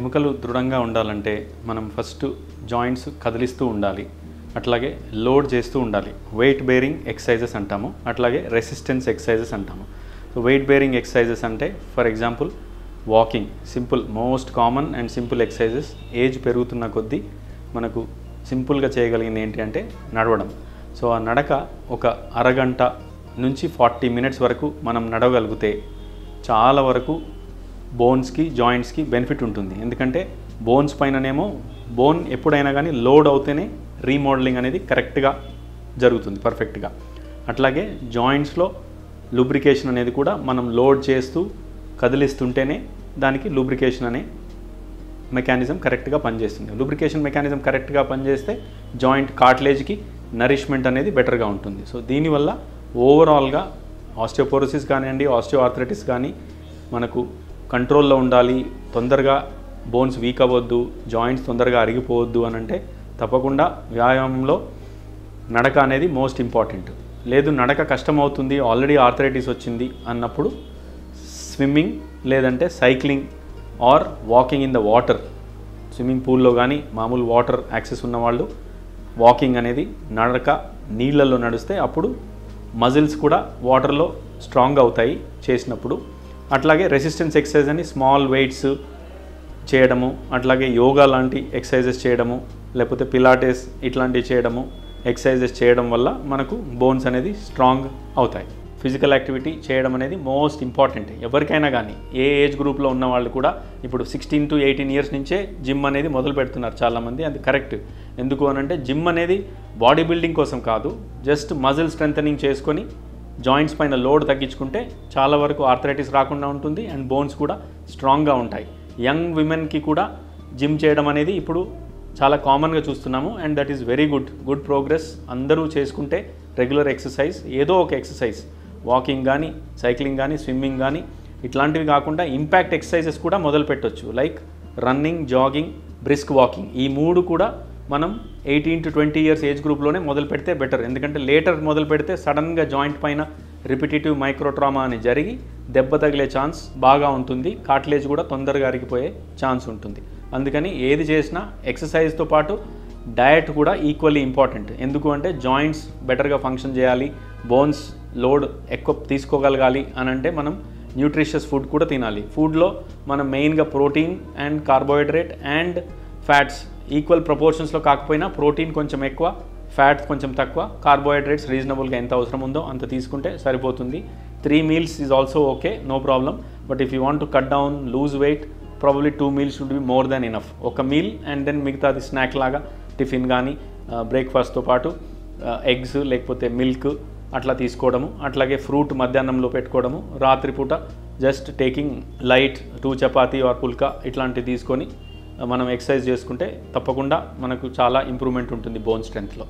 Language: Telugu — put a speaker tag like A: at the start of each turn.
A: ఎముకలు దృఢంగా ఉండాలంటే మనం ఫస్ట్ జాయింట్స్ కదిలిస్తూ ఉండాలి, అట్లాగే లోడ్ చేస్తూ ఉండాలి. వెయిట్ బేరింగ్ ఎక్సర్సైజెస్ అంటాము, అట్లాగే రెసిస్టెన్స్ ఎక్సర్సైజెస్ అంటాము. సో వెయిట్ బేరింగ్ ఎక్సర్సైజెస్ అంటే for example walking, simple most common and simple exercises. Age పెరుగుతున్న కొద్దీ మనకు సింపుల్గా చేయగలిగింది ఏంటి అంటే నడవడం. సో ఆ నడక ఒక అరగంట నుంచి 40 మినిట్స్ వరకు మనం నడవగలిగితే చాలా వరకు బోన్స్కి జాయింట్స్కి బెనిఫిట్ ఉంటుంది. ఎందుకంటే బోన్స్ పైననేమో బోన్ ఎప్పుడైనా కానీ లోడ్ అవుతేనే రీమోడలింగ్ అనేది కరెక్ట్గా జరుగుతుంది, పర్ఫెక్ట్గా. అట్లాగే జాయింట్స్లో లూబ్రికేషన్ అనేది కూడా మనం లోడ్ చేస్తూ కదిలిస్తుంటేనే దానికి లూబ్రికేషన్ అనే మెకానిజం కరెక్ట్గా పనిచేస్తుంది. లూబ్రికేషన్ మెకానిజం కరెక్ట్గా పనిచేస్తే జాయింట్ కార్టిలేజ్కి నరిష్మెంట్ అనేది బెటర్గా ఉంటుంది. సో దీనివల్ల ఓవరాల్గా ఆస్టియోపోరోసిస్ కానివ్వండి, ఆస్టియోఆర్థరైటిస్ కానీ మనకు కంట్రోల్లో ఉండాలి. తొందరగా బోన్స్ వీక్ అవ్వద్దు, జాయింట్స్ తొందరగా అరిగిపోవద్దు అని అంటే తప్పకుండా వ్యాయామంలో నడక అనేది మోస్ట్ ఇంపార్టెంట్. లేదు నడక కష్టమవుతుంది, ఆల్రెడీ ఆర్థరైటిస్ వచ్చింది అన్నప్పుడు స్విమ్మింగ్ లేదంటే cycling or walking in the water, swimming పూల్లో కానీ మామూలు వాటర్ యాక్సెస్ ఉన్నవాళ్ళు వాకింగ్ అనేది నడక నీళ్ళల్లో నడిస్తే అప్పుడు మజిల్స్ కూడా వాటర్లో స్ట్రాంగ్ అవుతాయి చేసినప్పుడు. అట్లాగే రెసిస్టెన్స్ ఎక్సర్సైజ్ అని స్మాల్ వెయిట్స్ చేయడము, అట్లాగే యోగా లాంటి ఎక్సర్సైజెస్ చేయడము, లేకపోతే పిలాటెస్ ఇట్లాంటివి చేయడము, ఎక్సర్సైజెస్ చేయడం వల్ల మనకు బోన్స్ అనేది స్ట్రాంగ్ అవుతాయి. ఫిజికల్ యాక్టివిటీ చేయడం అనేది మోస్ట్ ఇంపార్టెంట్ ఎవరికైనా కానీ. ఏ ఏజ్ గ్రూప్లో ఉన్న వాళ్ళు కూడా ఇప్పుడు 16 to 18 ఇయర్స్ నుంచే జిమ్ అనేది మొదలు పెడుతున్నారు చాలామంది. అది కరెక్ట్. ఎందుకు అనంటే జిమ్ అనేది బాడీ బిల్డింగ్ కోసం కాదు, జస్ట్ మజిల్ స్ట్రెంథనింగ్ చేసుకొని జాయింట్స్ పైన లోడ్ తగ్గించుకుంటే చాలా వరకు ఆర్థరైటిస్ రాకుండా ఉంటుంది అండ్ బోన్స్ కూడా స్ట్రాంగ్గా ఉంటాయి. యంగ్ విమెన్కి కూడా జిమ్ చేయడం అనేది ఇప్పుడు చాలా కామన్గా చూస్తున్నాము and that is very good progress. అందరూ చేసుకుంటే రెగ్యులర్ ఎక్సర్సైజ్, ఏదో ఒక ఎక్సర్సైజ్, వాకింగ్ కానీ, సైక్లింగ్ కానీ, స్విమ్మింగ్ కానీ, ఇట్లాంటివి కాకుండా ఇంపాక్ట్ ఎక్సర్సైజెస్ కూడా మొదలు పెట్టవచ్చు. Like running, jogging, brisk walking. ఈ మూడు కూడా మనం 18 to 20 ఇయర్స్ ఏజ్ గ్రూప్లోనే మొదలు పెడితే బెటర్. ఎందుకంటే లేటర్ మొదలు పెడితే సడన్గా జాయింట్ పైన రిపిటేటివ్ మైక్రోట్రామా అని జరిగి దెబ్బ తగిలే ఛాన్స్ బాగా ఉంటుంది, కార్టిలేజ్ కూడా తొందరగా అరిగిపోయే ఛాన్స్ ఉంటుంది. అందుకని ఏది చేసినా ఎక్సర్సైజ్తో పాటు డయట్ కూడా ఈక్వల్లీ ఇంపార్టెంట్. ఎందుకు అంటే జాయింట్స్ బెటర్గా ఫంక్షన్ చేయాలి, బోన్స్ లోడ్ ఎక్కువ తీసుకోగలగాలి అని అంటే మనం న్యూట్రిషియస్ ఫుడ్ కూడా తినాలి. ఫుడ్లో మనం మెయిన్గా protein and carbohydrate and fats equal ప్రపోర్షన్స్లో కాకపోయినా ప్రోటీన్ కొంచెం ఎక్కువ, ఫ్యాట్స్ కొంచెం తక్కువ, కార్బోహైడ్రేట్స్ రీజనబుల్గా ఎంత అవసరం ఉందో అంత తీసుకుంటే సరిపోతుంది. 3 meals is also okay, no problem. But if you want to cut down, lose weight, probably 2 meals should be more than enough. ఒక మీల్ అండ్ దెన్ మిగతాది స్నాక్ లాగా టిఫిన్ కానీ బ్రేక్ఫాస్ట్తో పాటు ఎగ్స్ లేకపోతే మిల్క్ అట్లా తీసుకోవడము, అట్లాగే ఫ్రూట్ మధ్యాహ్నంలో పెట్టుకోవడము, రాత్రిపూట just taking light 2 chapati or phulka ఇట్లాంటివి తీసుకొని మనం ఎక్సర్సైజ్ చేసుకుంటే తప్పకుండా మనకు చాలా ఇంప్రూవ్మెంట్ ఉంటుంది బోన్ స్ట్రెంత్లో.